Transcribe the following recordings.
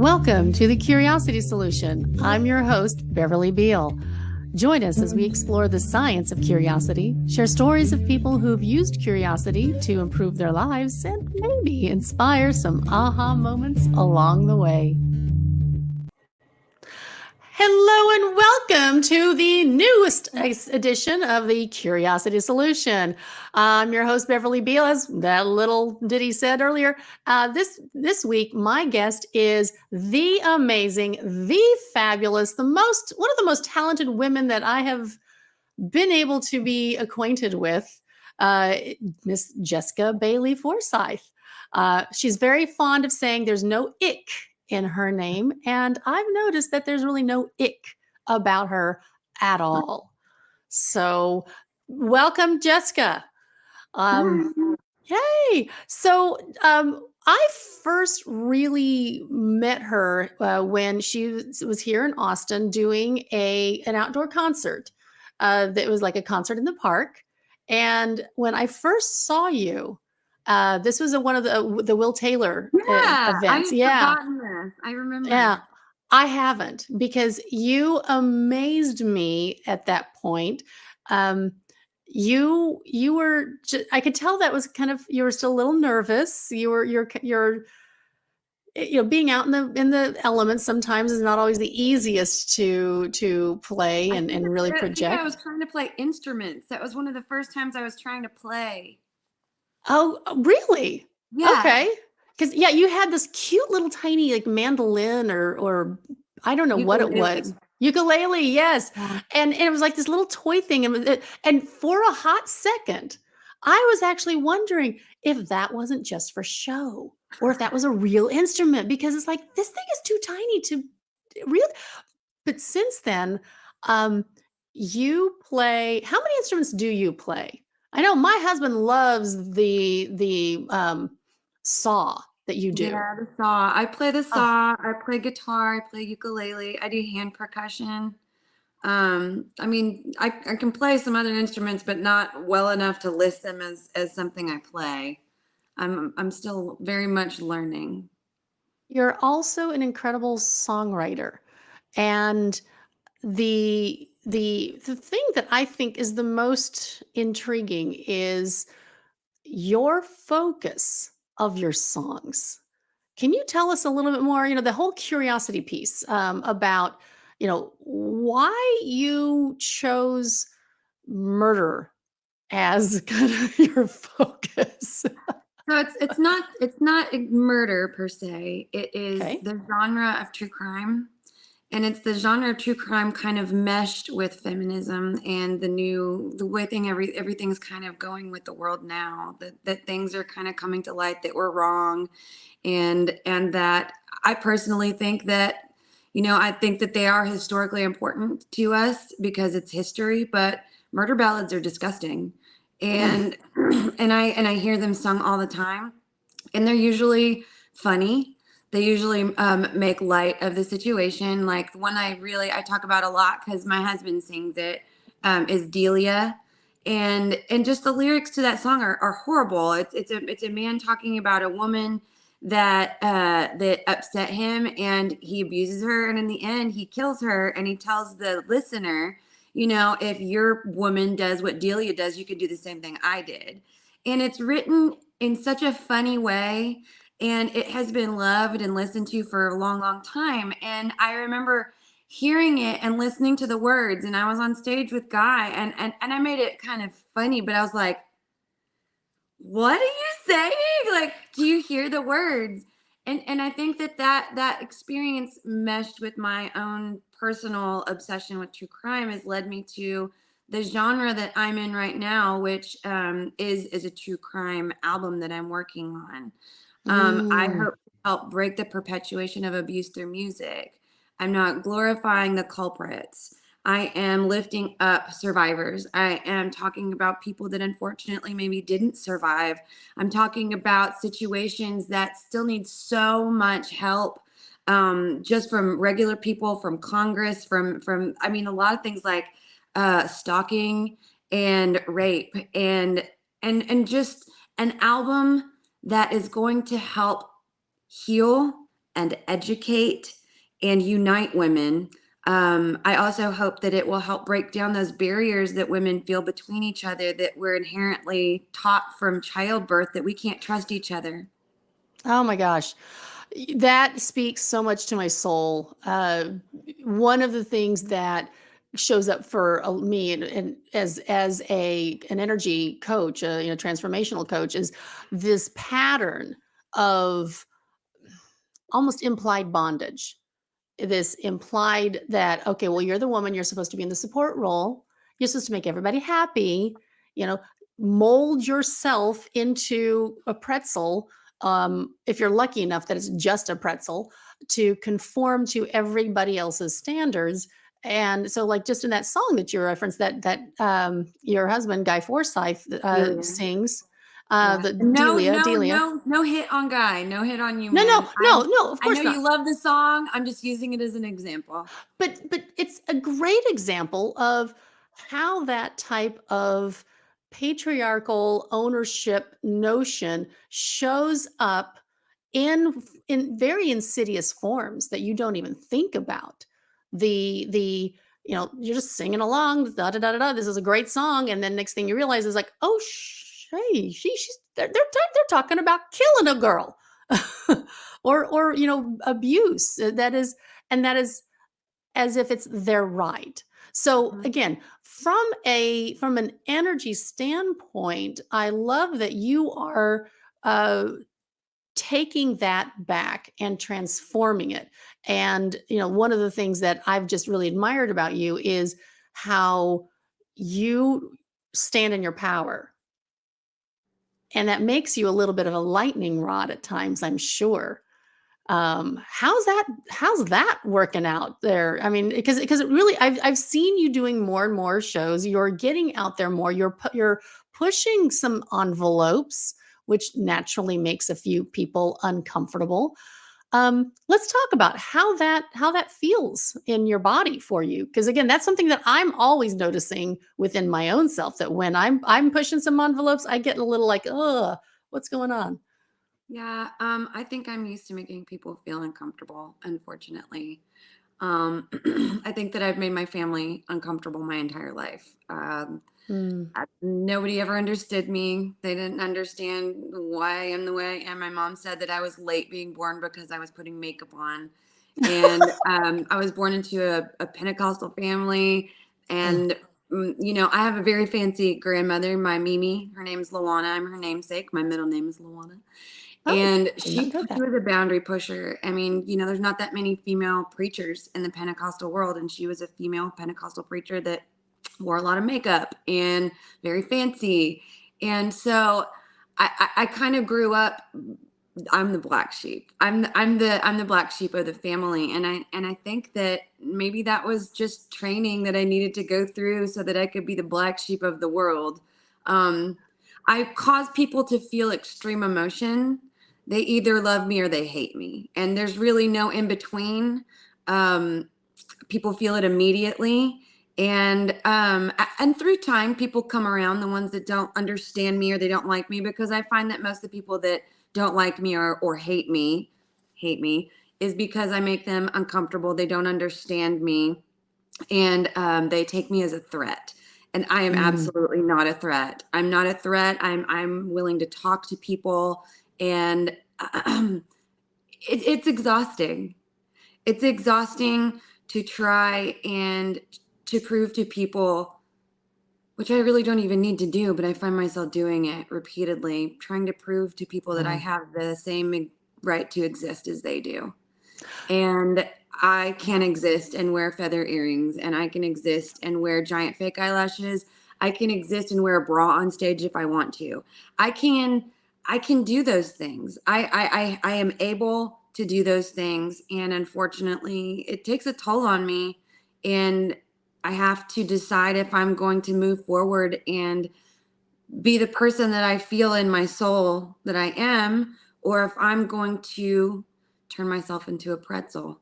Welcome to The Curiosity Solution. I'm your host, Beverly Beal. Join us as we explore the science of curiosity, share stories of people who've used curiosity to improve their lives, and maybe inspire some aha moments along the way. Hello and welcome to the newest edition of the Curiosity Solution. I'm your host, Beverly Beal, as that little ditty said earlier. This week, my guest is the amazing, the fabulous, one of the most talented women that I have been able to be acquainted with, Miss Jeska Bailey Forsyth. She's very fond of saying there's no ick in her name, and I've noticed that there's really no ick about her at all. So welcome, Jeska. Hey, so I first really met her when she was here in Austin doing an outdoor concert. That was like a concert in the park. And when I first saw you, this was one of the Will Taylor events. I've forgotten this. I remember. Yeah, I haven't, because you amazed me at that point. You were I could tell that was kind of, you were still a little nervous. You're being out in the elements sometimes is not always the easiest to play and really project. I was trying to play instruments. That was one of the first times I was trying to play. Oh, really? Yeah. Okay. Because you had this cute little tiny like mandolin or I don't know what it was. Ukulele, yes. Yeah. And it was like this little toy thing. And for a hot second, I was actually wondering if that wasn't just for show or if that was a real instrument, because it's like, this thing is too tiny to really. But since then, you play, how many instruments do you play? I know my husband loves the saw that you do. Yeah, the saw. I play the saw. I play guitar. I play ukulele. I do hand percussion. I mean, I can play some other instruments, but not well enough to list them as something I play. I'm still very much learning. You're also an incredible songwriter, and the thing that I think is the most intriguing is your focus of your songs. Can you tell us a little bit more, the whole curiosity piece, about, why you chose murder as kind of your focus? So it's not a murder per se. It is Okay. the genre of true crime. And it's the genre of true crime kind of meshed with feminism and the way everything's kind of going with the world now, that things are kind of coming to light that were wrong. And that I personally think that, I think that they are historically important to us because it's history, but murder ballads are disgusting. And and I hear them sung all the time, and they're usually funny. They usually make light of the situation. Like the one I talk about a lot because my husband sings it, is Delia, and just the lyrics to that song are horrible. It's a man talking about a woman that upset him, and he abuses her, and in the end he kills her, and he tells the listener, if your woman does what Delia does, you could do the same thing I did. And it's written in such a funny way, and it has been loved and listened to for a long, long time. And I remember hearing it and listening to the words, and I was on stage with Guy, and I made it kind of funny, but I was like, what are you saying? Like, do you hear the words? And I think that experience meshed with my own personal obsession with true crime has led me to the genre that I'm in right now, which is a true crime album that I'm working on. I hope to help break the perpetuation of abuse through music. I'm not glorifying the culprits. I am lifting up survivors. I am talking about people that unfortunately maybe didn't survive. I'm talking about situations that still need so much help, just from regular people, from Congress, from I mean, a lot of things like stalking and rape, and just an album that is going to help heal and educate and unite women. I also hope that it will help break down those barriers that women feel between each other, that we're inherently taught from childbirth that we can't trust each other. Oh my gosh. That speaks so much to my soul. One of the things that shows up for me and as a an energy coach, transformational coach, is this pattern of almost implied bondage. This implied that, okay, well, you're the woman, you're supposed to be in the support role, you're supposed to make everybody happy, you know, mold yourself into a pretzel, if you're lucky enough that it's just a pretzel, to conform to everybody else's standards. And so, like, just in that song that you referenced, that your husband Guy Forsyth Delia. sings, Yeah. the No, no, Delia. no, no hit on Guy. No hit on you, No, no, man. no, no, of I know course you not. love the song. I'm just using it as an example. But it's a great example of how that type of patriarchal ownership notion shows up in very insidious forms that you don't even think about. The you're just singing along, da da da da da. This is a great song, and then next thing you realize is like, oh, hey, she's they're talking about killing a girl, or abuse. That is as if it's their right. So Mhm. again, from an energy standpoint, I love that you are uh, taking that back and transforming it. And one of the things that I've just really admired about you is how you stand in your power. And that makes you a little bit of a lightning rod at times, I'm sure. How's that working out there? I mean, because it really, I've seen you doing more and more shows. You're getting out there more. You're pushing some envelopes, which naturally makes a few people uncomfortable. Let's talk about how that feels in your body for you, because again, that's something that I'm always noticing within my own self, that when I'm pushing some envelopes, I get a little like, ugh, what's going on? Yeah, I think I'm used to making people feel uncomfortable, unfortunately. I think that I've made my family uncomfortable my entire life. Mm. Nobody ever understood me. They didn't understand why I am the way I am. My mom said that I was late being born because I was putting makeup on. And I was born into a Pentecostal family. Oh. And, I have a very fancy grandmother, my Mimi. Her name's Luana. I'm her namesake. My middle name is Luana. Oh, And did not know she that. was a boundary pusher. I mean, there's not that many female preachers in the Pentecostal world, and she was a female Pentecostal preacher that wore a lot of makeup and very fancy. And so I kind of grew up. I'm the black sheep. I'm the black sheep of the family, and I think that maybe that was just training that I needed to go through so that I could be the black sheep of the world. Um, I cause people to feel extreme emotion. They either love me or they hate me, and there's really no in between. People feel it immediately, and through time people come around, the ones that don't understand me or they don't like me, because I find that most of the people that don't like me or hate me is because I make them uncomfortable. They don't understand me, and they take me as a threat, and I am Mm. absolutely not a threat. I'm not a threat. I'm willing to talk to people, and it's exhausting. It's exhausting to try and to prove to people, which I really don't even need to do, but I find myself doing it repeatedly, trying to prove to people that I Oh. have the same right to exist as they do. And I can exist and wear feather earrings, and I can exist and wear giant fake eyelashes. I can exist and wear a bra on stage if I want to. I can I can do those things. I am able to do those things, and unfortunately, it takes a toll on me, and I have to decide if I'm going to move forward and be the person that I feel in my soul that I am, or if I'm going to turn myself into a pretzel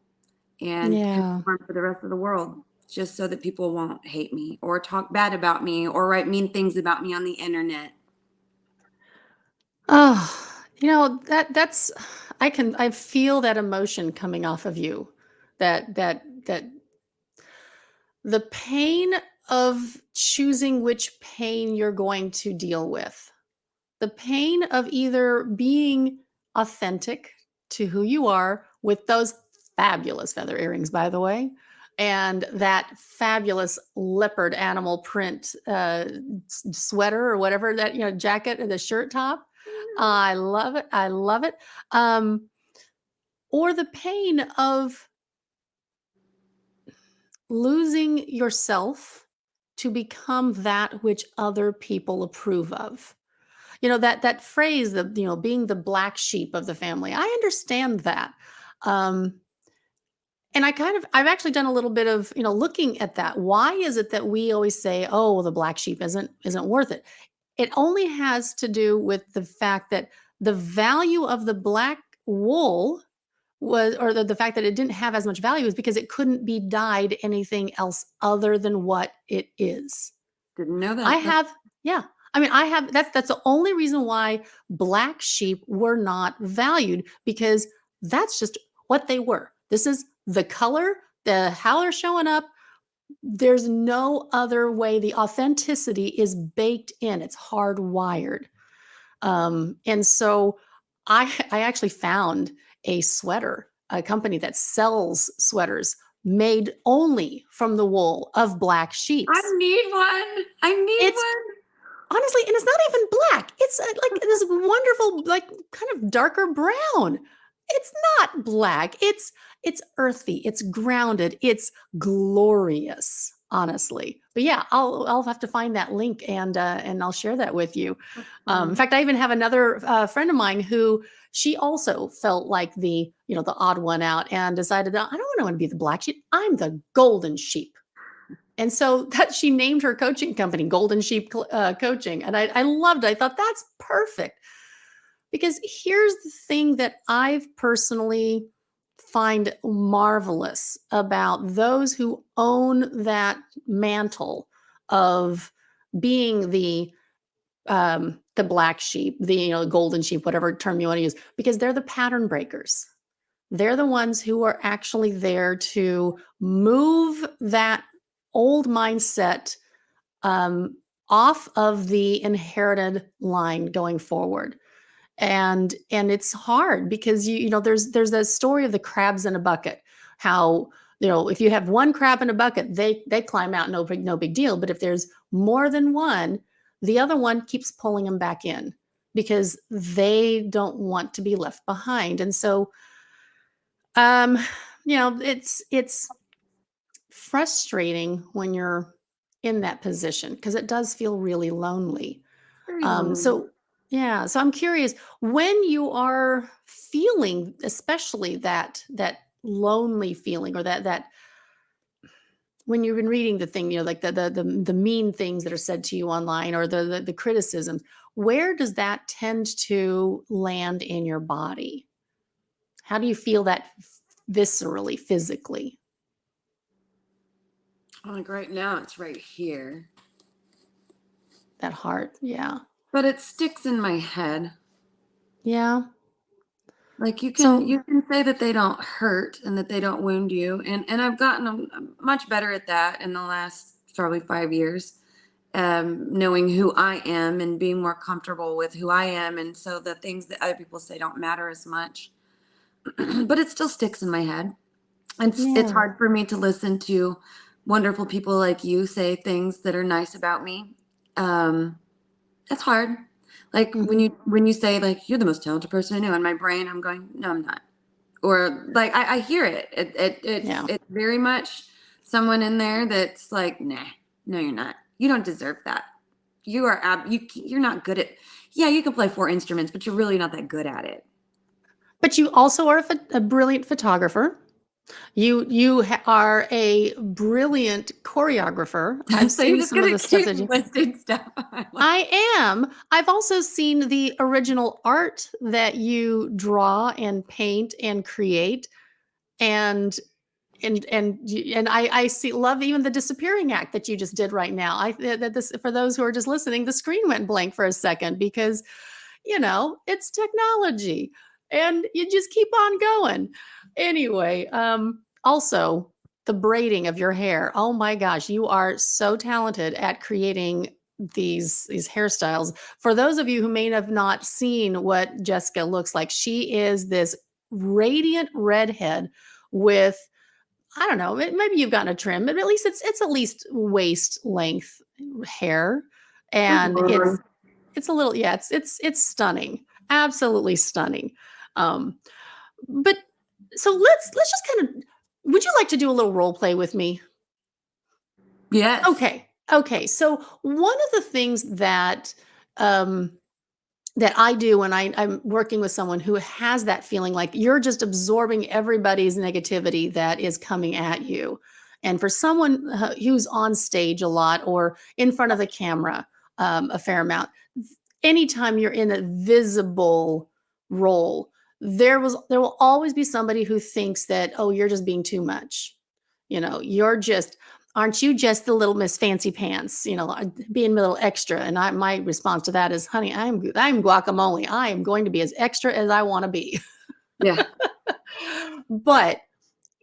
and Yeah. conform for the rest of the world, just so that people won't hate me or talk bad about me or write mean things about me on the internet. Oh, that's I feel that emotion coming off of you, that the pain of choosing which pain you're going to deal with. The pain of either being authentic to who you are with those fabulous feather earrings, by the way, and that fabulous leopard animal print sweater or whatever that, jacket or the shirt top. I love it. I love it. Um, or the pain of losing yourself to become that which other people approve of. That phrase, the being the black sheep of the family. I understand that. Um, and I've actually done a little bit of, looking at that. Why is it that we always say, "Oh, well, the black sheep isn't worth it?" It only has to do with the fact that the value of the black wool was, or the fact that it didn't have as much value, is because it couldn't be dyed anything else other than what it is. Didn't know I that. have yeah. I mean, that's the only reason why black sheep were not valued, because that's just what they were. This is the color, how they're showing up. There's no other way. The authenticity is baked in. It's hardwired. And so I actually found a company that sells sweaters made only from the wool of black sheep. I need one. I need It's one. honestly, and it's not even black. It's like this wonderful, like kind of darker brown. It's not black. It's earthy. It's grounded. It's glorious, honestly. But yeah, I'll have to find that link and I'll share that with you. In fact, I even have another friend of mine who, she also felt like the odd one out and decided, I don't want to be the black sheep. I'm the golden sheep. And so that she named her coaching company Golden Sheep Coaching. And I loved it. I thought that's perfect. Because here's the thing that I've personally find marvelous about those who own that mantle of being the black sheep, the golden sheep, whatever term you want to use, because they're the pattern breakers. They're the ones who are actually there to move that old mindset um, off of the inherited line going forward. And it's hard because there's that story of the crabs in a bucket. How if you have one crab in a bucket, they climb out, no big deal. But if there's more than one, the other one keeps pulling them back in because they don't want to be left behind. And so um, it's frustrating when you're in that position because it does feel really lonely. Very lonely. So I'm curious, when you are feeling, especially that lonely feeling, or that when you've been reading the thing, like the mean things that are said to you online, or the criticisms, where does that tend to land in your body? How do you feel that viscerally, physically? Like right now, it's right here, That heart, yeah. but it sticks in my head. Yeah. Like So, you can say that they don't hurt and that they don't wound you, and I've gotten much better at that in the last probably 5 years. Knowing who I am and being more comfortable with who I am, and so the things that other people say don't matter as much. But it still sticks in my head. It's yeah. hard for me to listen to wonderful people like you say things that are nice about me. Um, it's hard. Like Mhm. when you say like you're the most talented person I know, in my brain I'm going, no, I'm not. Or like I hear it. Yeah. It's very much someone in there that's like, nah, no, you're not. You don't deserve that. You're not good at. Yeah, you can play 4 instruments, but you're really not that good at it. But you also are a brilliant photographer. You are a brilliant choreographer. I've So you're seen just some good of the at stuff keep that you listing stuff. I love I am. I've also seen the original art that you draw and paint and create, and I see love even the disappearing act that you just did right now. That this, for those who are just listening, the screen went blank for a second because it's technology. and you just keep on going. Anyway, also the braiding of your hair. Oh my gosh, you are so talented at creating these hairstyles. For those of you who may have not seen what Jeska looks like, she is this radiant redhead with, I don't know, maybe you've gotten a trim, but at least it's at least waist length hair, and it's a little, yeah, it's stunning, absolutely stunning. Um, but so let's just kind of, would you like to do a little role play with me? Yes. Okay. Okay. So one of the things that um that I do when I'm working with someone who has that feeling like you're just absorbing everybody's negativity that is coming at you. And for someone who's on stage a lot or in front of the camera a fair amount, anytime you're in a visible role, there will always be somebody who thinks that, oh, you're just being too much. You're just, aren't you just the little Miss Fancy Pants, being a little extra. And my response to that is, honey, I'm guacamole. I am going to be as extra as I want to be. Yeah. But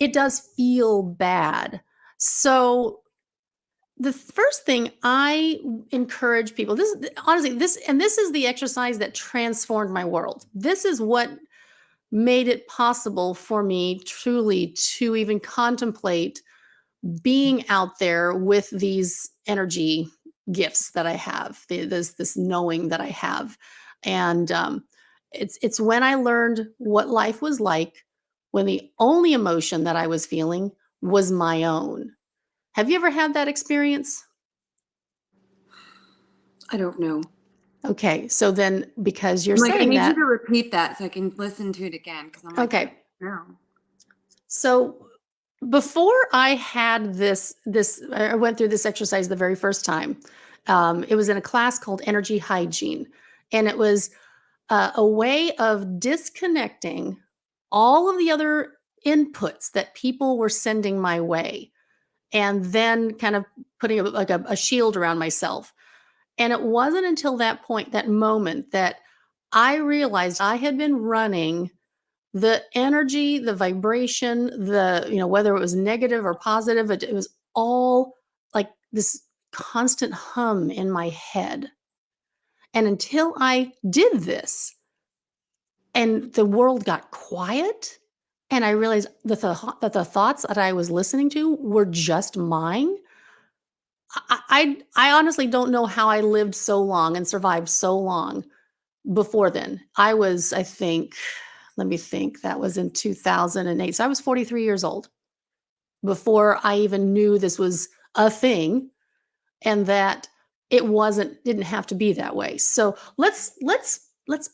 it does feel bad. So the first thing I encourage people, this is honestly, this is the exercise that transformed my world. This is what made it possible for me truly to even contemplate being out there with these energy gifts that I have, this knowing that I have. And it's when I learned what life was like when the only emotion that I was feeling was my own. Have you ever had that experience? I don't know. Okay, so then because you're I'm like, I saying need you that, to repeat that so I can listen to it again because I'm like, I okay. don't know. So before I had this I went through this exercise the very first time. It was in a class called energy hygiene, and it was a way of disconnecting all of the other inputs that people were sending my way, and then kind of putting a shield around myself. And it wasn't until that point, that moment, that I realized I had been running the energy, the vibration, whether it was negative or positive, it was all like this constant hum in my head. And until I did this and the world got quiet and I realized that the thoughts that I was listening to were just mine, I honestly don't know how I lived so long and survived so long before then. I think, let me think, that was in 2008. So I was 43 years old before I even knew this was a thing and that didn't have to be that way. So let's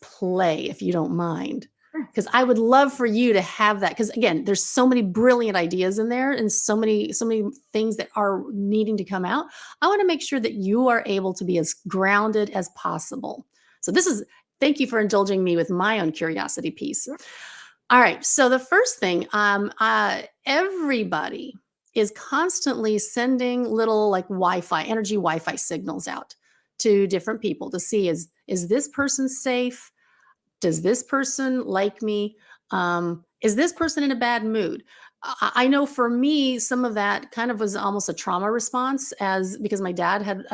play if you don't mind. Sure. Because I would love for you to have that. Because again, there's so many brilliant ideas in there and so many things that are needing to come out. I want to make sure that you are able to be as grounded as possible. So thank you for indulging me with my own curiosity piece. Yeah. All right. So the first thing, everybody is constantly sending little like energy Wi-Fi signals out to different people to see, is this person safe? Does this person like me? Is this person in a bad mood? I know for me, some of that kind of was almost a trauma response, as because my dad had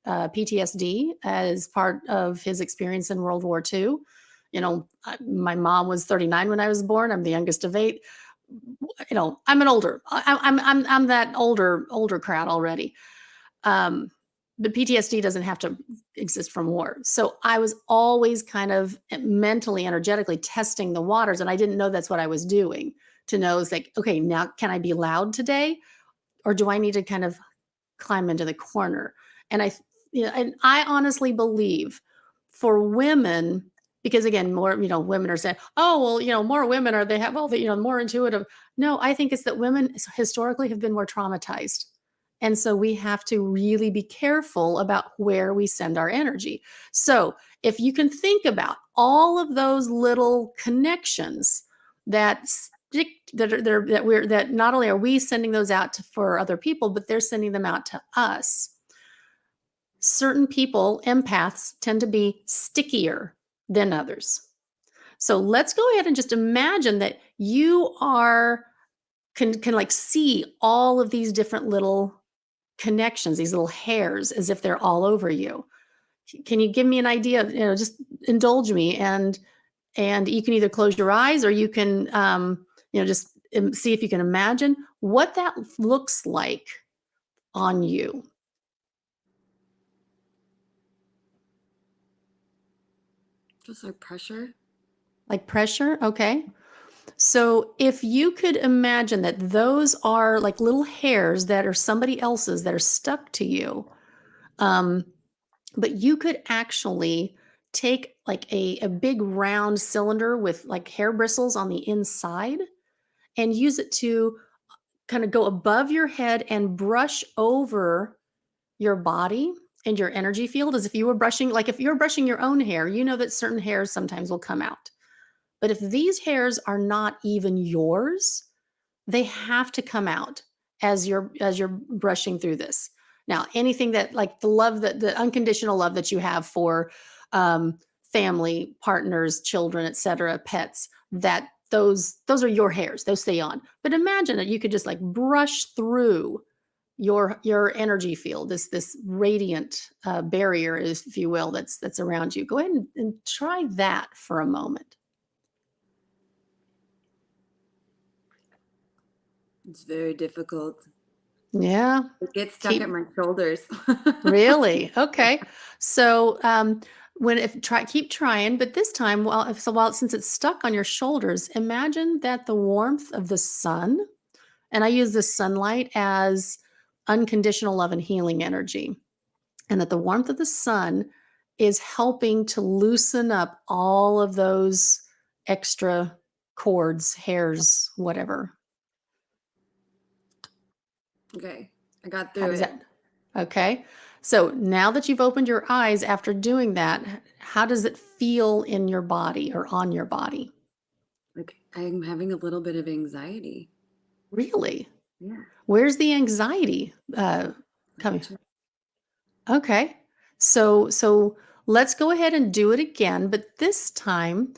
PTSD as part of his experience in World War II. My mom was 39 when I was born. I'm the youngest of eight. I'm an older. I'm that older crowd already. Um, but PTSD doesn't have to exist from war. So I was always kind of mentally, energetically testing the waters, and I didn't know that's what I was doing. To know is like, okay, now can I be loud today, or do I need to kind of climb into the corner? And and I honestly believe for women, because again, more, women are saying, oh, well, more women they have all the, more intuitive. No, I think it's that women historically have been more traumatized. And so we have to really be careful about where we send our energy. So if you can think about all of those little connections that stick, that not only are we sending those out for other people, but they're sending them out to us. Certain people, empaths, tend to be stickier than others. So let's go ahead and just imagine that you are can like see all of these different little connections, these little hairs as if they're all over you. Can you give me an idea of, just indulge me, and you can either close your eyes or you can just see if you can imagine what that looks like on you. Just like pressure. Like pressure, okay? So if you could imagine that those are like little hairs that are somebody else's that are stuck to you, um, but you could actually take like a big round cylinder with like hair bristles on the inside and use it to kind of go above your head and brush over your body and your energy field as if you were brushing, like if you're brushing your own hair, you know that certain hairs sometimes will come out. But if these hairs are not even yours, they have to come out as you're brushing through this. Now, anything that like the love that the unconditional love that you have for um, family, partners, children, etc., pets, that those are your hairs. Those stay on. But imagine that you could just like brush through your energy field, this radiant barrier, if you will, that's around you. Go ahead and try that for a moment. It's very difficult. Yeah. It gets stuck at Keep my shoulders. Really? Okay. So, when if try keep trying, but this time, while since it's stuck on your shoulders, imagine that the warmth of the sun, and I use the sunlight as unconditional love and healing energy, and that the warmth of the sun is helping to loosen up all of those extra cords, hairs, whatever. Okay, I got How through does it. that Okay. So now that you've opened your eyes after doing that, how does it feel in your body or on your body? Like I'm having a little bit of anxiety. Really? Yeah. Where's the anxiety My coming? chest. Okay. So let's go ahead and do it again, but this time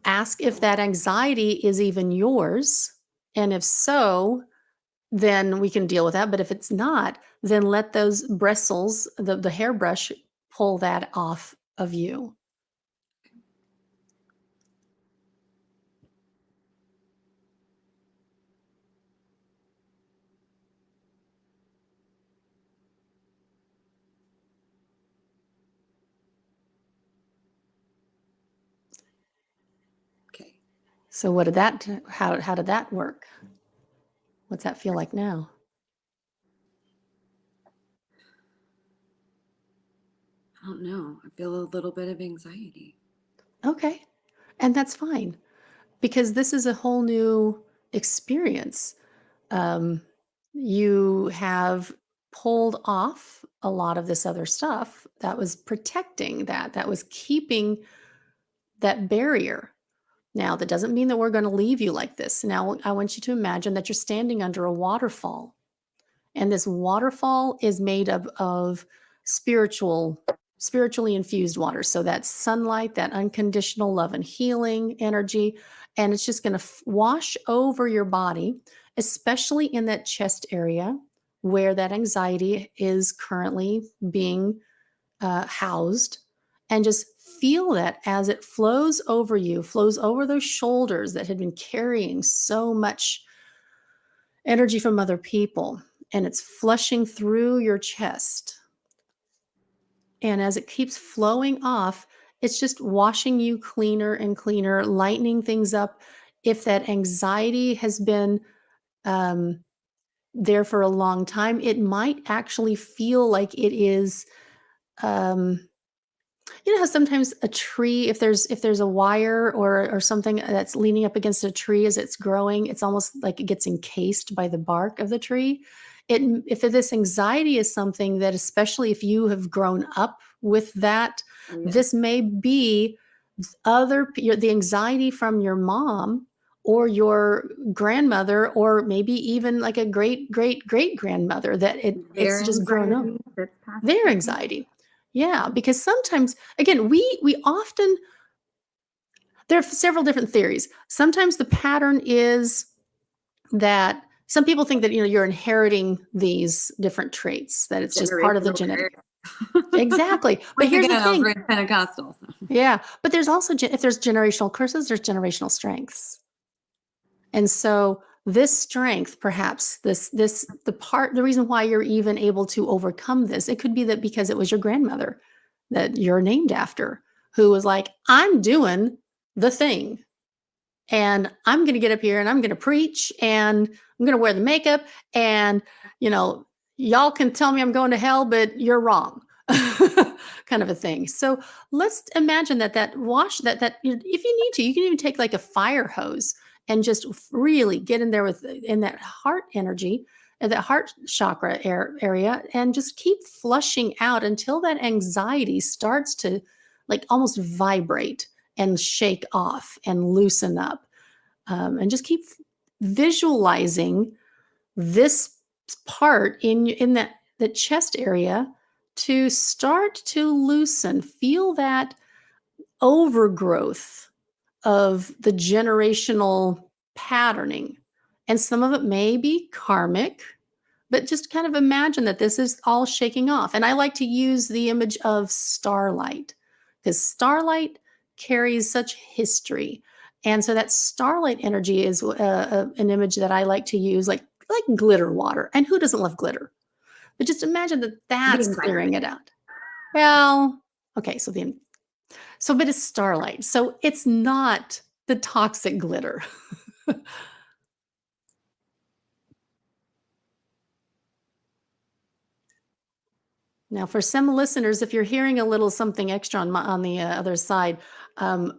ask if that anxiety is even yours. And if so, then we can deal with that. But if it's not, then let those bristles, the hairbrush, pull that off of you. Okay. So what did that how did that work? What's that feel like now? I don't know. I feel a little bit of anxiety. Okay. And that's fine because this is a whole new experience. Um, you have pulled off a lot of this other stuff that was protecting that was keeping that barrier. Now, that doesn't mean that we're going to leave you like this. Now, I want you to imagine that you're standing under a waterfall. And this waterfall is made of spiritually infused water. So that sunlight, that unconditional love and healing energy, and it's just going to wash over your body, especially in that chest area where that anxiety is currently being housed, and just feel that as it flows over you, flows over those shoulders that had been carrying so much energy from other people, and it's flushing through your chest. And as it keeps flowing off, it's just washing you cleaner and cleaner, lightening things up. If that anxiety has been um, there for a long time, it might actually feel like it is. Um, You know how sometimes a tree, if there's a wire or something that's leaning up against a tree as it's growing, it's almost like it gets encased by the bark of the tree. If this anxiety is something that, especially if you have grown up with that, Oh yeah. this may be the anxiety from your mom or your grandmother, or maybe even like a great great great grandmother, that it's Their just grown up. anxiety that's passed Their down. anxiety. Yeah, because sometimes, again, we often There are several different theories. Sometimes the pattern is that some people think that, you're inheriting these different traits, that it's just part of the Generational genetic. curse. Exactly. But Once here's the again, I'm thing. very Pentecostal. Yeah. But there's also, if there's generational curses, there's generational strengths. And so this strength, perhaps the reason why you're even able to overcome this, it could be that because it was your grandmother that you're named after, who was like, I'm doing the thing. And I'm going to get up here and I'm going to preach and I'm going to wear the makeup and, you know, y'all can tell me I'm going to hell, but you're wrong. Kind of a thing. So let's imagine if you need to, you can even take like a fire hose and just really get in there in that heart energy and that heart chakra area and just keep flushing out until that anxiety starts to like almost vibrate and shake off and loosen up, and just keep visualizing this part in that chest area to start to loosen. Feel that overgrowth of the generational patterning, and some of it may be karmic, but just kind of imagine that this is all shaking off. And I like to use the image of starlight because starlight carries such history. And so that starlight energy is an image that I like to use, like glitter water. And who doesn't love glitter? But just imagine that The that's clearing environment. it out. Well, okay, but it's starlight. So it's not the toxic glitter. Now, for some listeners, if you're hearing a little something extra on the other side,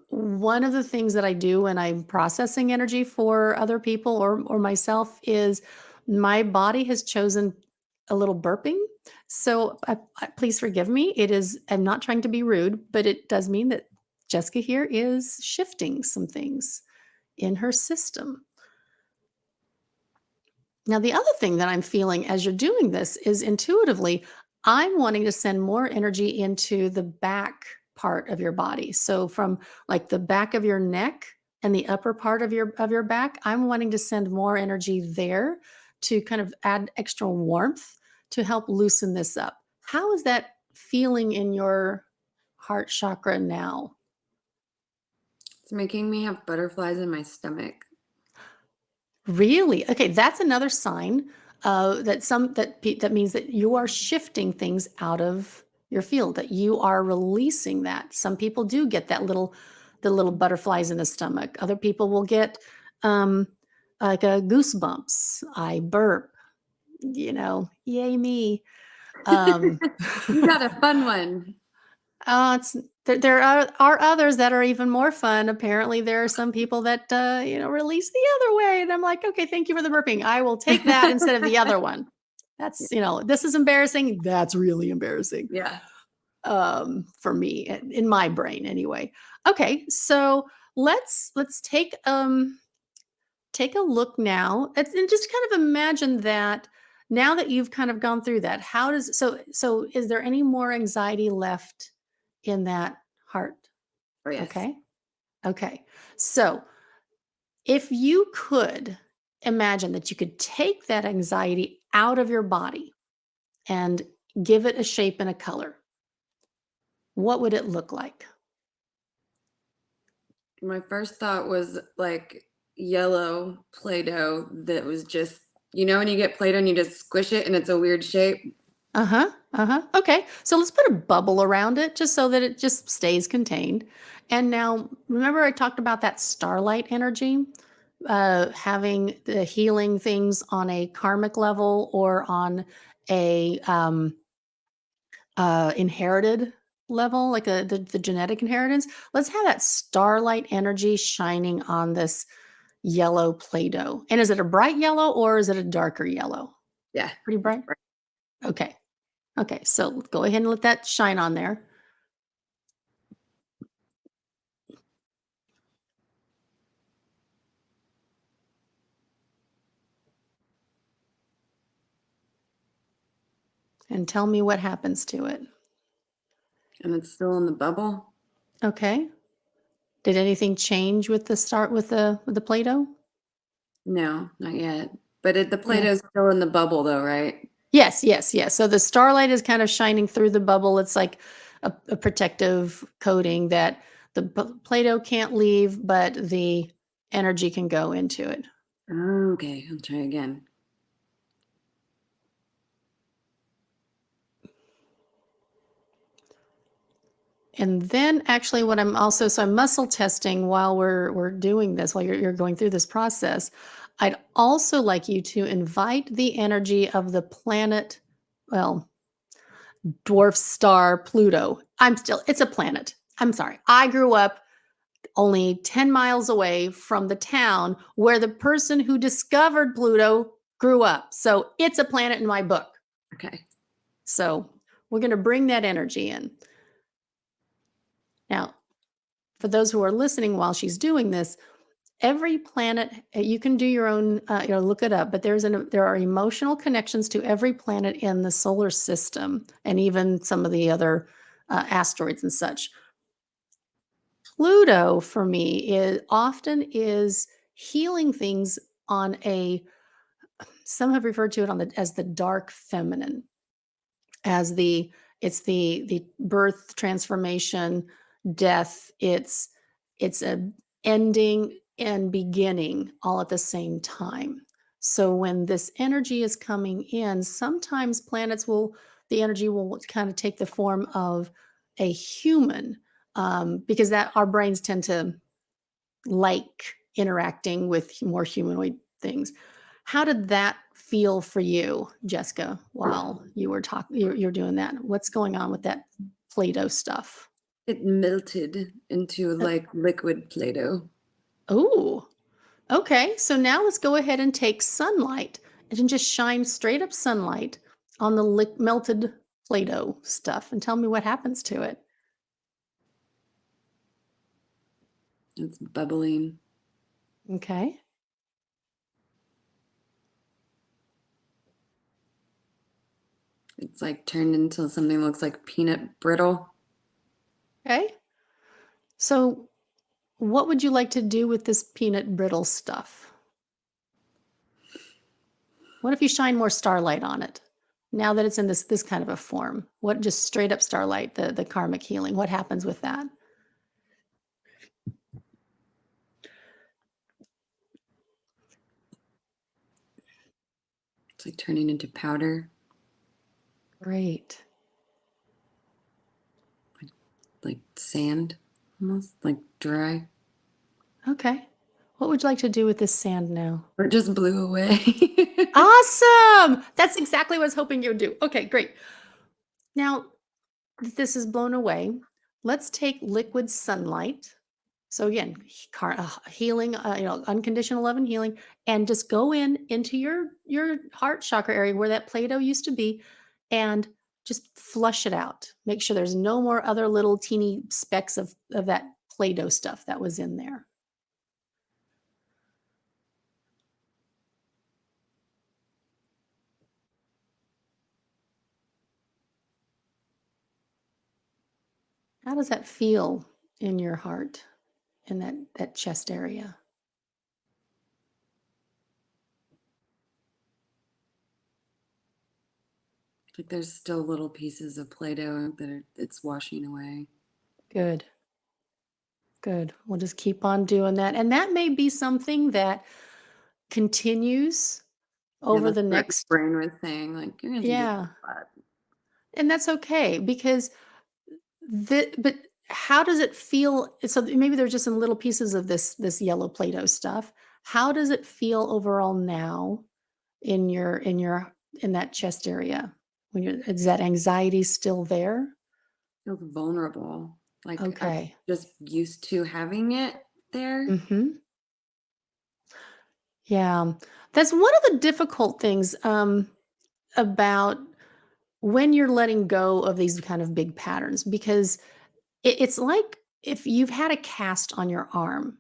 one of the things that I do when I'm processing energy for other people or myself is my body has chosen a little burping. So please forgive me. I'm not trying to be rude, but it does mean that Jessica here is shifting some things in her system. Now, the other thing that I'm feeling as you're doing this is intuitively, I'm wanting to send more energy into the back part of your body. So from like the back of your neck and the upper part of your back, I'm wanting to send more energy there to kind of add extra warmth to help loosen this up. How is that feeling in your heart chakra now? It's making me have butterflies in my stomach. Really? Okay, that's another sign that means that you are shifting things out of your field, that you are releasing that. Some people do get the little butterflies in the stomach. Other people will get um, like a goosebumps. I burp. Yay me. Um, You got a fun one. it's there are others that are even more fun. Apparently, there are some people that release the other way, and I'm like, okay, thank you for the burping. I will take that instead of the other one. That's this is embarrassing. That's really embarrassing, Yeah. for me in my brain anyway. Okay, so let's take a look now and just kind of imagine that now that you've kind of gone through that. How does so is there any more anxiety left in that heart? Oh, yes. Okay. Okay. So if you could imagine that you could take that anxiety out of your body and give it a shape and a color, what would it look like? My first thought was like yellow Play-Doh that was just, when you get Play-Doh and you just squish it and it's a weird shape? Uh-huh. Uh-huh. Okay. So let's put a bubble around it just so that it just stays contained. And now remember I talked about that starlight energy, having the healing things on a karmic level or on a inherited level, like the genetic inheritance. Let's have that starlight energy shining on this yellow Play-Doh. And is it a bright yellow or is it a darker yellow? Yeah. Pretty bright? Okay. Okay, so go ahead and let that shine on there. And tell me what happens to it. And it's still in the bubble. Okay. Did anything change with the Play-Doh? No, not yet. But the Yeah. Play-Doh's still in the bubble though, right? Yes, yes, yes. So the starlight is kind of shining through the bubble. It's like a protective coating that the Play-Doh can't leave, but the energy can go into it. Okay, I'll try again. And then actually what I'm also so I'm muscle testing while we're doing this, while you're going through this process. I'd also like you to invite the energy of the planet, well, dwarf star Pluto. It's a planet. I'm sorry. I grew up only 10 miles away from the town where the person who discovered Pluto grew up. So it's a planet in my book. Okay. So we're going to bring that energy in. Now, for those who are listening while she's doing this, every planet, you can do your own, look it up, but there are emotional connections to every planet in the solar system and even some of the other asteroids and such. Pluto for me is healing things on a some have referred to it as the dark feminine, as the birth, transformation, death. It's a ending and beginning all at the same time. So when this energy is coming in, sometimes the energy will kind of take the form of a human, because that our brains tend to like interacting with more humanoid things. How did that feel for you, Jessica, while you were talking you're doing that? What's going on with that Play-Doh stuff? It melted into Uh, like liquid Play-Doh. ooh, okay. So now let's go ahead and take sunlight and then just shine straight up sunlight on the melted Play-Doh stuff and tell me what happens to it. It's bubbling. Okay. It's like turned into something that looks like peanut brittle. Okay. So what would you like to do with this peanut brittle stuff? What if you shine more starlight on it? Now that it's in this kind of a form, what just straight up starlight, the karmic healing, what happens with that? It's like turning into powder, Great. like sand, almost like dry. Okay. What would you like to do with this sand now? Or it just blew away. Awesome. That's exactly what I was hoping you would do. Okay, great. Now that this is blown away, let's take liquid sunlight. So again, healing, unconditional love and healing, and just go into your heart chakra area where that Play-Doh used to be, and just flush it out. Make sure there's no more other little teeny specks of that Play-Doh stuff that was in there. How does that feel in your heart, in that chest area? Like there's still little pieces of Play-Doh that it's washing away. Good. Good. We'll just keep on doing that. And that may be something that continues Yeah, over that's the what my next, brain was saying. Like you're gonna have to do this yeah. a lot. And that's okay because but how does it feel? So maybe there's just some little pieces of this yellow Play-Doh stuff. How does it feel overall now in that chest area? When you're is that anxiety still there? Feels vulnerable. Like I'm Okay. just used to having it there. Mhm. Yeah. That's one of the difficult things about when you're letting go of these kind of big patterns because it's like if you've had a cast on your arm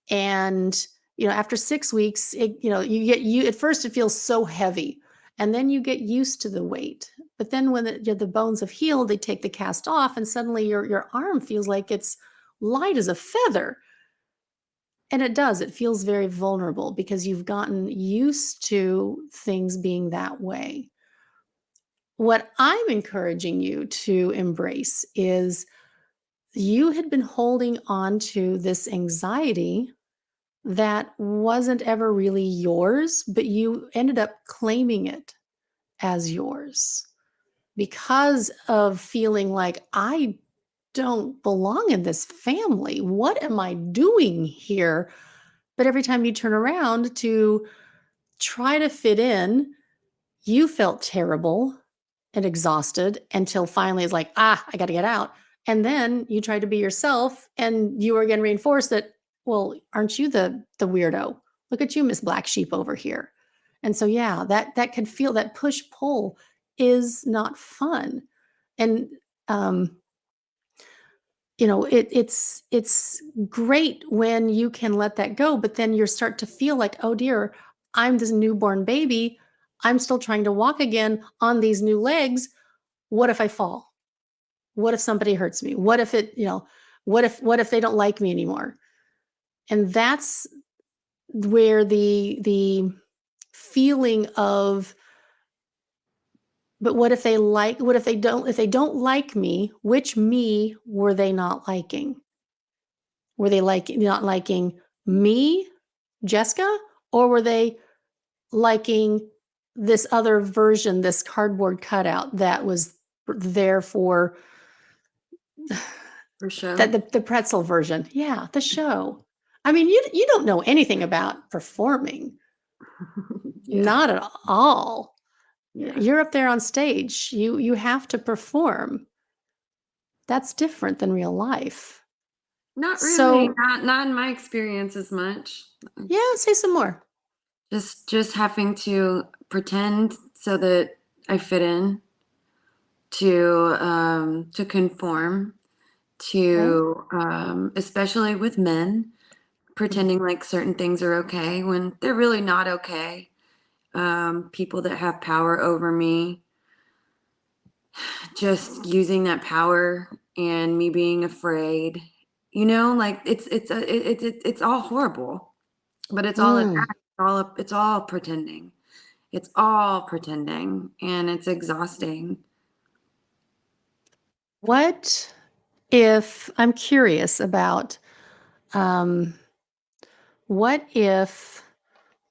and after 6 weeks you at first it feels so heavy and then you get used to the weight, but then when the bones have healed they take the cast off and suddenly your arm feels like it's light as a feather. And it does. It feels very vulnerable because you've gotten used to things being that way. What I'm encouraging you to embrace is you had been holding on to this anxiety that wasn't ever really yours, but you ended up claiming it as yours because of feeling like, I don't belong in this family. What am I doing here? But every time you turn around to try to fit in, you felt terrible and exhausted until finally it's like, I got to get out. And then you tried to be yourself and you were again reinforced that, well, aren't you the weirdo? Look at you, Miss Black Sheep over here. And so, yeah, that could feel that push pull is not fun. And, um, it's great when you can let that go, but then you start to feel like, oh dear, I'm this newborn baby. I'm still trying to walk again on these new legs. What if I fall? What if somebody hurts me? What if they don't like me anymore? And that's where the feeling of, but what if they don't like me, which me were they not liking? Were they not liking me, Jeska, or were they liking this other version, this cardboard cutout that was there for For sure. the pretzel version? Yeah, the show. I mean, you don't know anything about performing, Yeah. not at all. Yeah. You're up there on stage. You have to perform. That's different than real life. Not really. So, Not in my experience as much. yeah, say some more. Just having to pretend so that I fit in, to conform, Okay. to especially with men, Mhm. pretending like certain things are okay when they're really not okay. People that have power over me, just using that power and me being afraid. Like it's all horrible, but it's all an Mm. act. It's all pretending. It's all pretending, and it's exhausting. What if I'm curious about, um, what if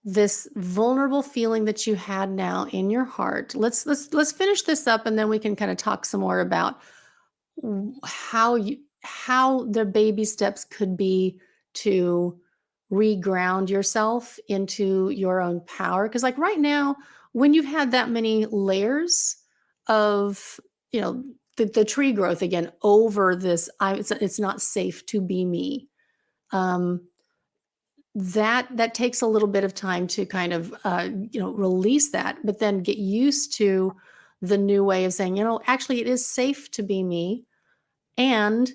this vulnerable feeling that you had now in your heart, let's finish this up and then we can kind of talk some more about how the baby steps could be to reground yourself into your own power, because like right now when you've had that many layers of, you know the tree growth again over this, it's not safe to be me, um that takes a little bit of time to kind of release that, but then get used to the new way of saying, actually it is safe to be me, and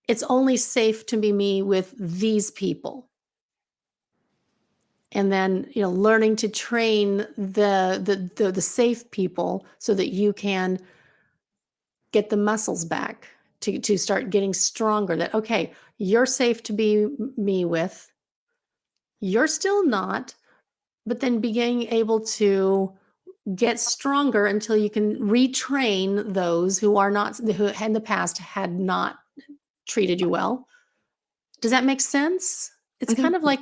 it's only safe to be me with these people. And then, learning to train the safe people so that you can get the muscles back to start getting stronger, that okay, you're safe to be me with, you're still not, but then being able to get stronger until you can retrain those who are not, who in the past had not treated you well. Does that make sense? It's I think kind of like,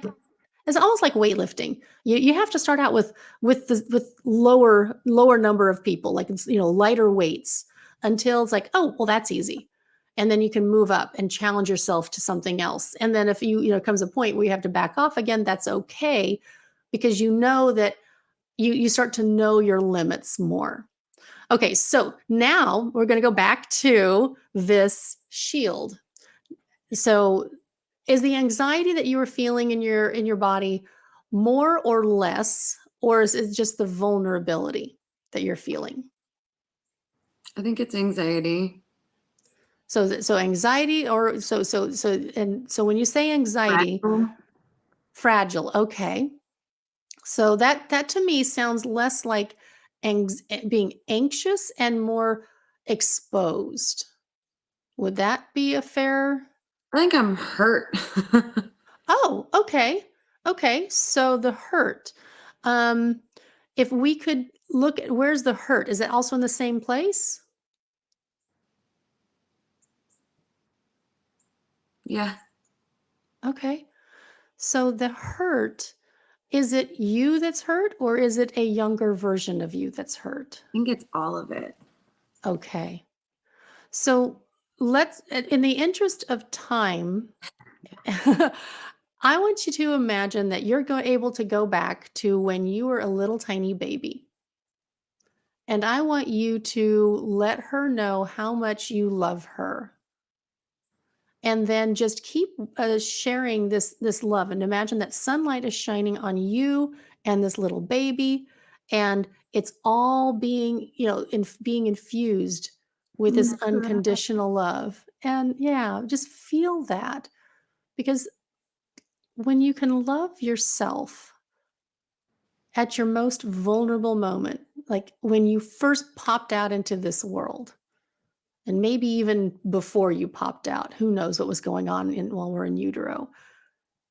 it's almost like weightlifting. You have to start out with lower number of people, like it's, lighter weights, until it's like, oh, well, that's easy. And then you can move up and challenge yourself to something else. And then if comes a point where you have to back off again, that's okay, because you know that you start to know your limits more. Okay, so now we're going to go back to this shield. So, is the anxiety that you were feeling in your body more or less, or is it just the vulnerability that you're feeling? I think it's anxiety. So anxiety, or so when you say anxiety, Fragile. fragile. Okay, so that to me sounds less like being anxious and more exposed. Would that be a fair? I think I'm hurt. Oh, okay. Okay. So the hurt. Um, if we could look at where's the hurt? Is it also in the same place? Yeah, Okay. So the hurt, is it you that's hurt or is it a younger version of you that's hurt? I think it's all of it. Okay. So in the interest of time, I want you to imagine that you're able to go back to when you were a little tiny baby. And I want you to let her know how much you love her. And then just keep sharing this love and imagine that sunlight is shining on you and this little baby, and it's all being being infused with this unconditional love. And yeah, just feel that, because when you can love yourself at your most vulnerable moment, like when you first popped out into this world, and maybe even before you popped out, who knows what was going on while we're in utero,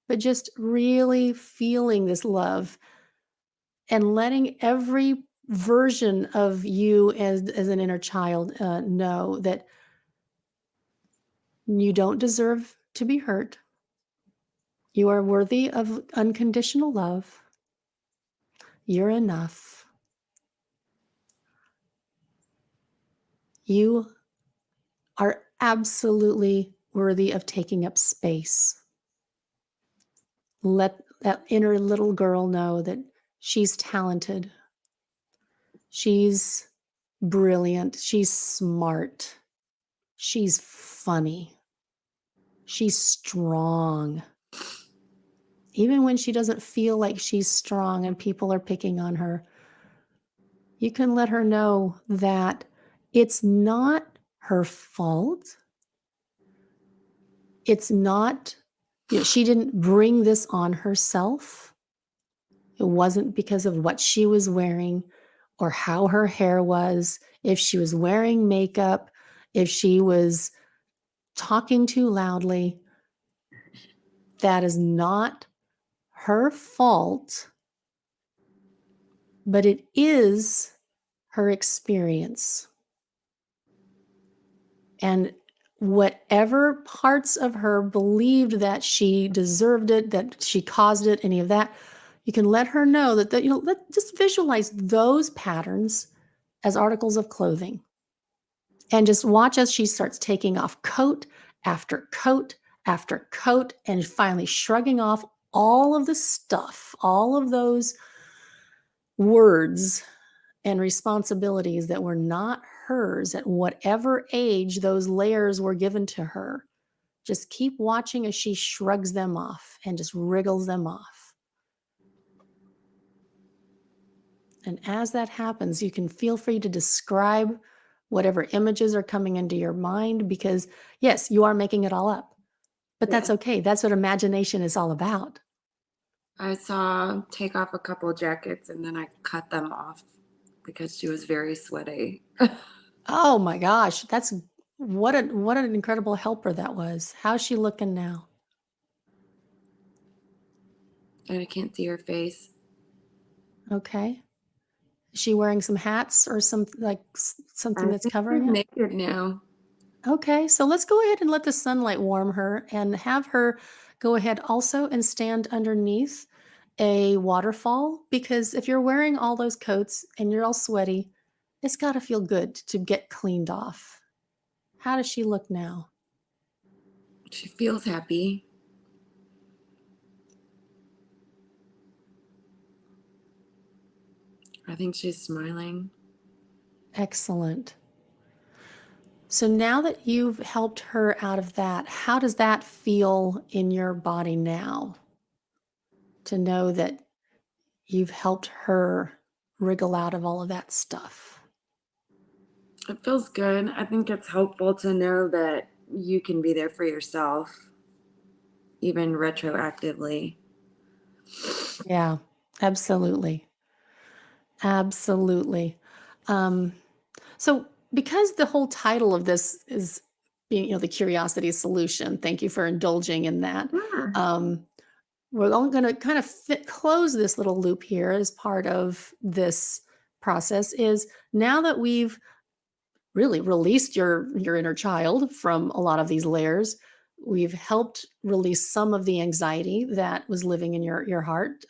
but just really feeling this love and letting every version of you as an inner child know that you don't deserve to be hurt. You are worthy of unconditional love. You're enough. You are absolutely worthy of taking up space. Let that inner little girl know that she's talented. She's brilliant. She's smart. She's funny. She's strong. Even when she doesn't feel like she's strong and people are picking on her, you can let her know that it's not her fault. It's not, she didn't bring this on herself. It wasn't because of what she was wearing or how her hair was, if she was wearing makeup, if she was talking too loudly. That is not her fault, but it is her experience. And whatever parts of her believed that she deserved it, that she caused it, any of that, you can let her know that, just visualize those patterns as articles of clothing. And just watch as she starts taking off coat after coat after coat and finally shrugging off all of the stuff, all of those words and responsibilities that were not hers at whatever age those layers were given to her. Just keep watching as she shrugs them off and just wriggles them off. And as that happens, you can feel free to describe whatever images are coming into your mind, because yes, you are making it all up, but that's Yeah. okay. That's what imagination is all about. I saw take off a couple jackets and then I cut them off because she was very sweaty. Oh my gosh, that's what an incredible helper that was. How's she looking now? And I can't see her face. Okay. Is she wearing some hats or something I that's think she's covering it? naked now. Okay, so let's go ahead and let the sunlight warm her and have her go ahead also and stand underneath a waterfall, because if you're wearing all those coats and you're all sweaty, it's got to feel good to get cleaned off. How does she look now? She feels happy. I think she's smiling. Excellent. So now that you've helped her out of that, how does that feel in your body now to know that you've helped her wriggle out of all of that stuff? It feels good. I think it's helpful to know that you can be there for yourself, even retroactively. Yeah, absolutely. Absolutely. Um, so because the whole title of this is being, the curiosity solution. Thank you for indulging in that. Yeah. We're all going to kind of close this little loop here as part of this process is now that we've really released your inner child from a lot of these layers, we've helped release some of the anxiety that was living in your heart.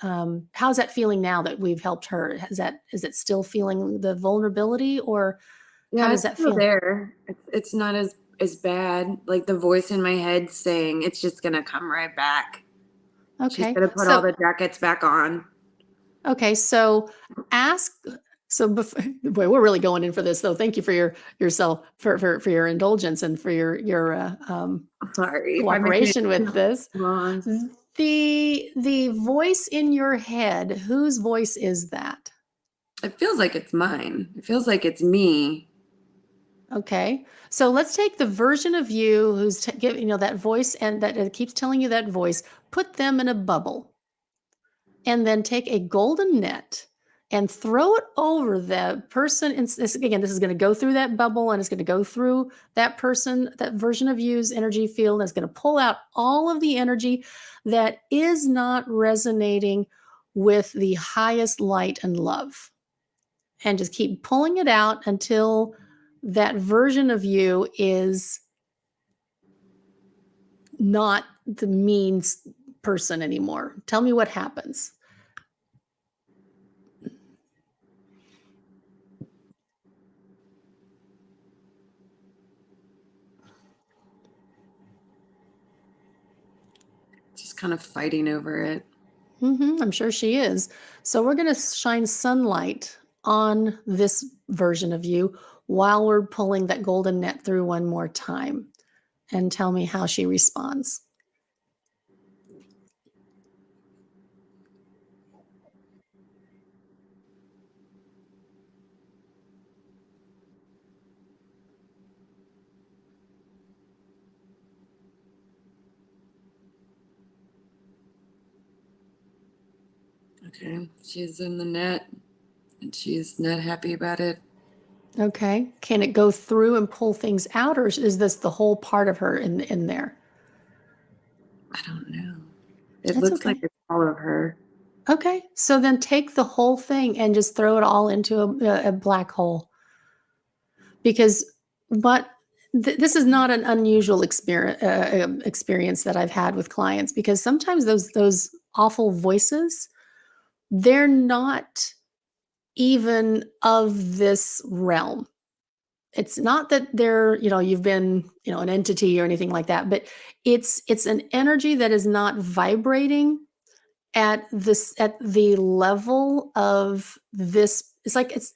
How's that feeling now that we've helped her? Is it still feeling the vulnerability, or how Yeah, does it's that still feel? there. It's not as bad. Like the voice in my head saying it's just gonna come right back. She's Okay. gonna put all So the jackets back on. Okay, so ask. So boy, we're really going in for this, though. Thank you for yourself for your indulgence and for your Sorry if I'm making it cooperation with too this. long. The voice in your head, whose voice is that? It feels like it's mine. It feels like it's me. Okay, so let's take the version of you who's giving that voice and that it keeps telling you that voice. Put them in a bubble. And then take a golden net and throw it over the person. And this is going to go through that bubble, and it's going to go through that person, that version of you's energy field. And it's going to pull out all of the energy that is not resonating with the highest light and love. And just keep pulling it out until that version of you is not the mean person anymore. Tell me what happens. Just kind of fighting over it. I'm sure she is. So we're going to shine sunlight on this version of you while we're pulling that golden net through one more time, and tell me how she responds. Okay. She's in the net and she's not happy about it. Okay. Can it go through and pull things out, or is this the whole part of her in there? I don't know. It That's looks like okay. it's all of her. Okay. So then take the whole thing and just throw it all into a black hole. Because what this is not an unusual experience that I've had with clients, because sometimes those awful voices, they're not even of this realm. It's not that they're, you've been, an entity or anything like that, but it's an energy that is not vibrating at the level of this. It's like it's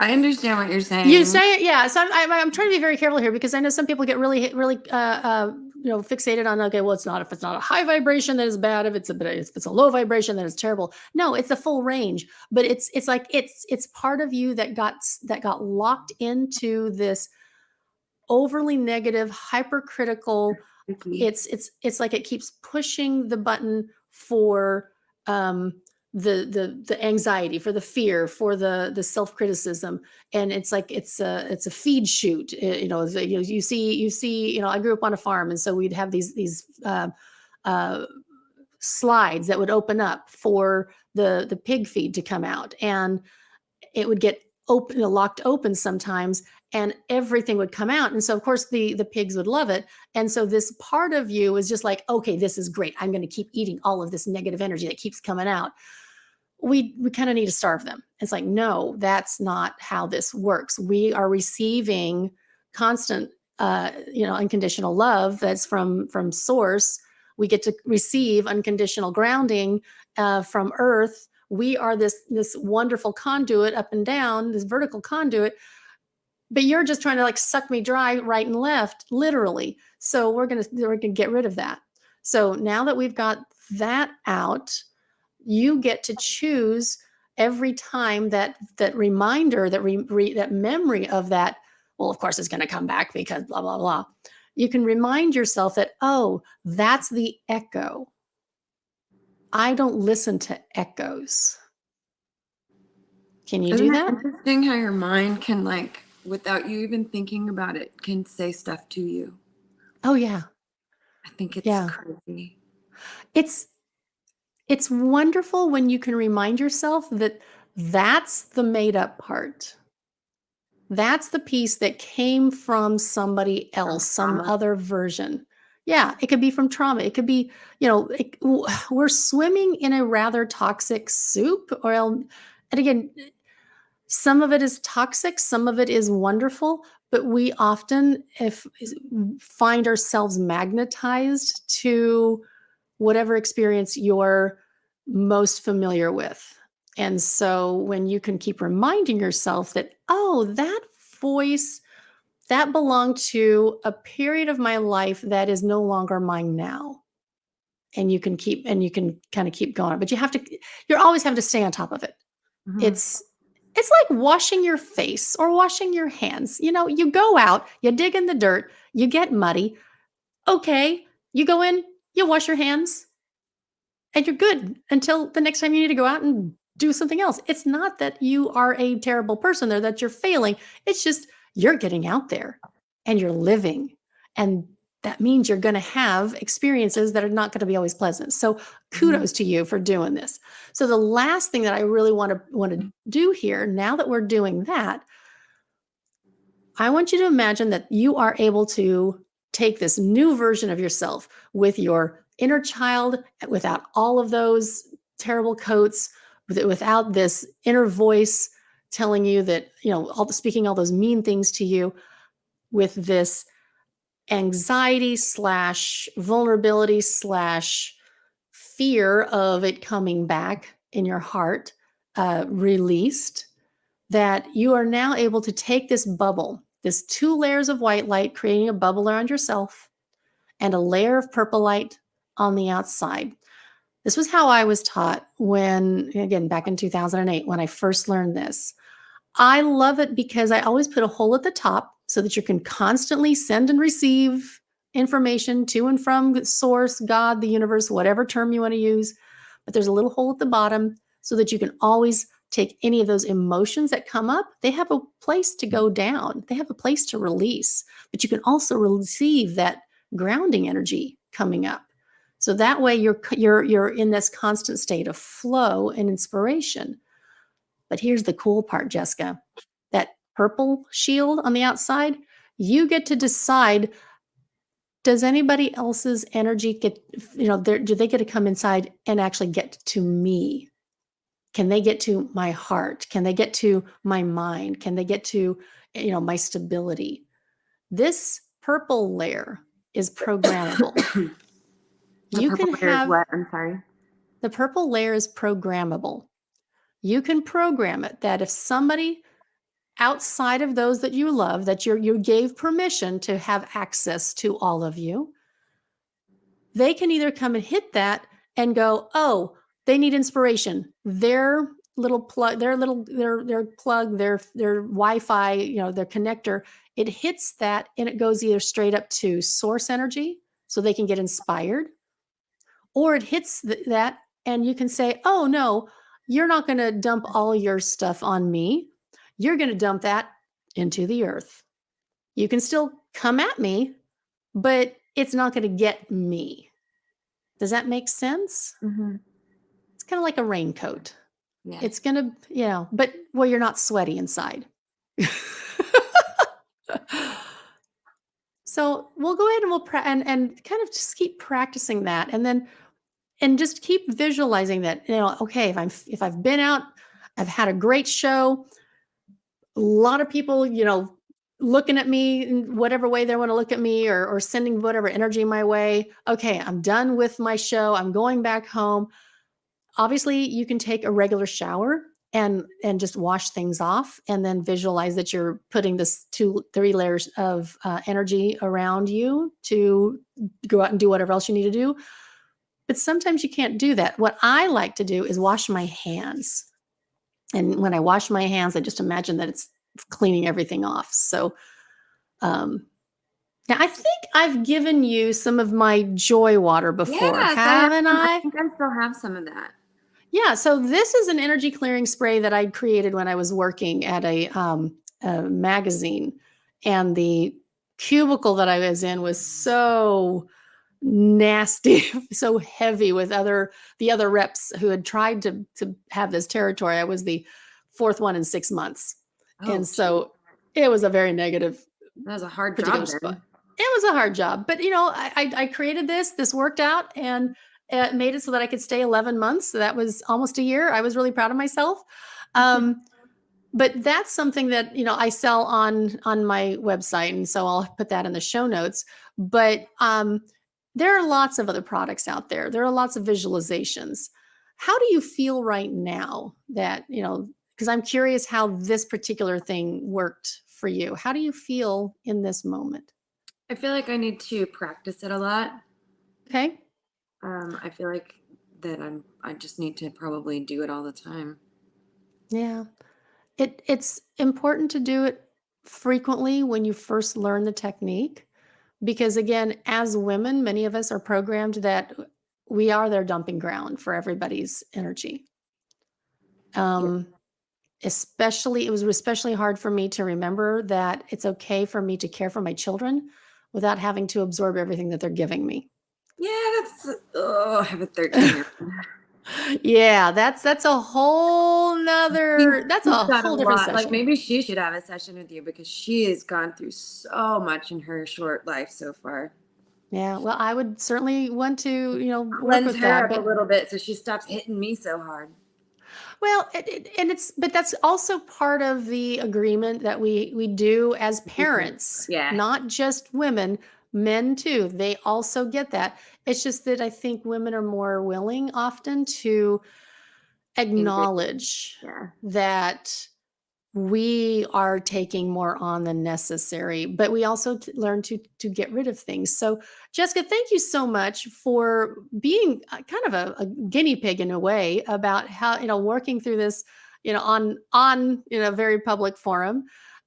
I understand what you're You saying. say it, yeah. So I'm trying to be very careful here, because I know some people get really fixated on, okay, well, it's not, if it's not a high vibration that is bad, if it's a low vibration that is terrible. No, it's a full range, but it's like it's part of you that got locked into this overly negative, hypercritical. Vicky. It's like it keeps pushing the button for um the anxiety, for the fear, for the self-criticism. And it's like it's a feed chute. You see, I grew up on a farm, and so we'd have these uh slides that would open up for the pig feed to come out, and it would get open, locked open sometimes, and everything would come out. And so of course the pigs would love it. And so this part of you is just like, okay, this is great, I'm going to keep eating all of this negative energy that keeps coming out. We kind of need to starve them. It's like, no, that's not how this works. We are receiving constant unconditional love that's from source. We get to receive unconditional grounding from earth. We are this wonderful conduit up and down, this vertical conduit, but you're just trying to like suck me dry right and left, literally. So we're gonna get rid of that. So now that we've got that out, you get to choose every time that reminder, that memory of that. Well, of course, it's going to come back because blah blah blah. You can remind yourself that, oh, that's the echo. I don't listen to echoes. Can you Isn't do it that? interesting how your mind can like without you even thinking about it, can say stuff to you. Oh yeah. I think it's Yeah. crazy. It's it's wonderful when you can remind yourself that that's the made up part. That's the piece that came from somebody From else, some trauma. other version. Yeah, it could be from trauma. It could be, we're swimming in a rather toxic soup. And again, some of it is toxic, some of it is wonderful, but we often if find ourselves magnetized to whatever experience you're most familiar with. And so when you can keep reminding yourself that, oh, that voice, that belonged to a period of my life that is no longer mine now. And you can kind of keep going. But you're always having to stay on top of it. Mhm. It's like washing your face or washing your hands. You go out, you dig in the dirt, you get muddy. Okay, you go in, you wash your hands, and you're good until the next time you need to go out and do something else. It's not that you are a terrible person or that you're failing. It's just you're getting out there and you're living. And that means you're going to have experiences that are not going to be always pleasant. So Mhm. kudos to you for doing this. So the last thing that I really want to do here, now that we're doing that, I want you to imagine that you are able to take this new version of yourself with your inner child, without all of those terrible coats, without this inner voice telling you that, speaking all those mean things to you, with this anxiety slash vulnerability slash fear of it coming back in your heart, released, that you are now able to take this bubble, this 2 layers of white light, creating a bubble around yourself, and a layer of purple light on the outside. This was how I was taught when, again, back in 2008, when I first learned this. I love it because I always put a hole at the top so that you can constantly send and receive information to and from source, God, the universe, whatever term you want to use. But there's a little hole at the bottom so that you can always take any of those emotions that come up. They have a place to go down, they have a place to release, but you can also receive that grounding energy coming up. So that way you're in this constant state of flow and inspiration. But here's the cool part, Jeska. That purple shield on the outside, you get to decide, does anybody else's energy get, do they get to come inside and actually get to me? Can they get to my heart? Can they get to my mind? Can they get to, my stability? This purple layer is programmable. The You purple can layer is have what? I'm sorry. the purple layer is programmable. You can program it that if somebody outside of those that you love, that you gave permission to have access to all of you, they can either come and hit that and go, oh, they need inspiration. Their little plug, their plug, their Wi-Fi, their connector, it hits that and it goes either straight up to source energy so they can get inspired, or it hits that and you can say, oh no, you're not going to dump all your stuff on me. You're going to dump that into the earth. You can still come at me, but it's not going to get me. Does that make sense? Mhm. It's kind of like a raincoat. Yes. It's going to, but where you're not sweaty inside. So we'll go ahead and and kind of just keep practicing that, and just keep visualizing that, okay, if I've been out, I've had a great show, a lot of people, looking at me in whatever way they want to look at me, or sending whatever energy my way. Okay, I'm done with my show. I'm going back home. Obviously, you can take a regular shower and just wash things off, and then visualize that you're putting this 2, 3 layers of energy around you to go out and do whatever else you need to do. But sometimes you can't do that. What I like to do is wash my hands. And when I wash my hands, I just imagine that it's cleaning everything off. So um, now I think I've given you some of my joy water before, Yes, I have haven't some. I I? think I still have some of that. Yeah. So this is an energy clearing spray that I created when I was working at a magazine, and the cubicle that I was in was so nasty, so heavy with the other reps who had tried to have this territory. I was the fourth one in 6 months. And Oh, gee. so it was a very negative That was a hard particular job spot. then. It was a hard job, but I created this worked out, and it made it so that I could stay 11 months. So that was almost a year. I was really proud of myself. Um, but that's something that I sell on my website, and so I'll put that in the show notes. But there are lots of other products out there. There are lots of visualizations. How do you feel right now that because I'm curious how this particular thing worked for you. How do you feel in this moment? I feel like I need to practice it a lot. Okay. I feel like that I just need to probably do it all the time. Yeah. It's important to do it frequently when you first learn the technique, because again, as women, many of us are programmed that we are their dumping ground for everybody's energy. Yeah. Um, especially it was especially hard for me to remember that it's okay for me to care for my children without having to absorb everything that they're giving me. Yeah, I have a 13-year old. Yeah, that's a whole nother that's She's a got a whole different lot. Like session. maybe she should have a session with you because she has gone through so much in her short life so far. Yeah, well, I would certainly want to, work Cleanse with her that, up a but little bit so she stops hitting me so hard. well, and but that's also part of the agreement that we do as Mhm. parents, Yeah, not just women, men too. They also get that. It's just that I think women are more willing often to angry. acknowledge Yeah. that we are taking more on than necessary, but we also learn to get rid of things. So, Jessica, thank you so much for being kind of a guinea pig in a way about how working through this, on a very public forum.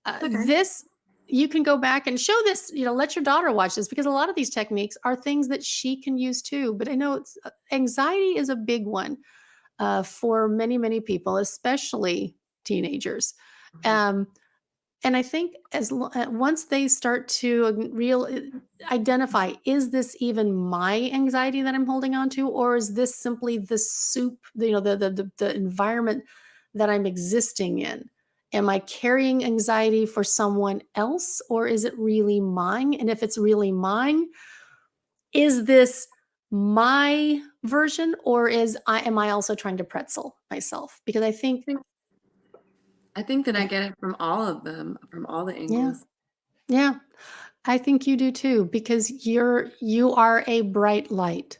Okay. This you can go back and show this. Let your daughter watch this, because a lot of these techniques are things that she can use too. But I know anxiety is a big one for many, many people, especially teenagers. Mhm. Um, and I think once they start to identify, is this even my anxiety that I'm holding on to, or is this simply the soup, the environment that I'm existing in? Am I carrying anxiety for someone else, or is it really mine? And if it's really mine, is this my version, or am I also trying to pretzel myself? Because I think, I think I think that I yeah, get it from all of them, from all the yeah, angles. yeah, I think you do too, because you are a bright light,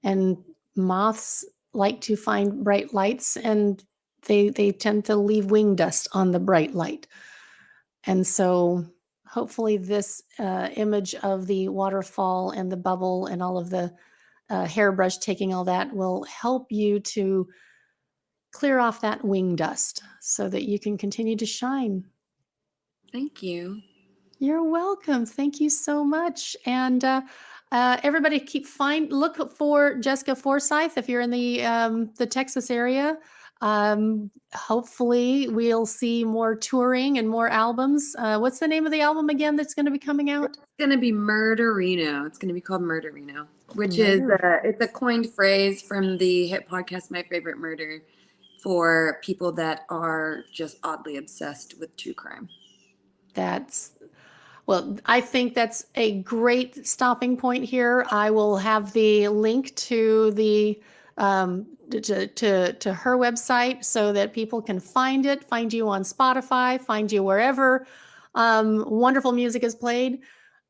and moths like to find bright lights, and they tend to leave wing dust on the bright light. And so hopefully this image of the waterfall and the bubble and all of the hairbrush taking all that will help you to clear off that wing dust so that you can continue to shine. Thank you. You're welcome. Thank you so much. And everybody, look for Jeska Forsyth if you're in the Texas area. Hopefully, we'll see more touring and more albums. What's the name of the album again that's going to be coming It's out? gonna be Murderino. It's gonna be called Murderino, which is Murder. it's a coined phrase from the hit podcast My Favorite Murder for people that are just oddly obsessed with true crime. That's Well, I think that's a great stopping point here. I will have the link to the to her website so that people can find you on Spotify, find you wherever wonderful music is played.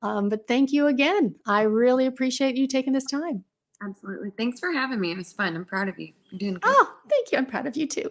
But thank you again. I really appreciate you taking this time. Absolutely. Thanks for having me. It was fun. I'm proud of you. You're doing great. Oh, thank you. I'm proud of you too.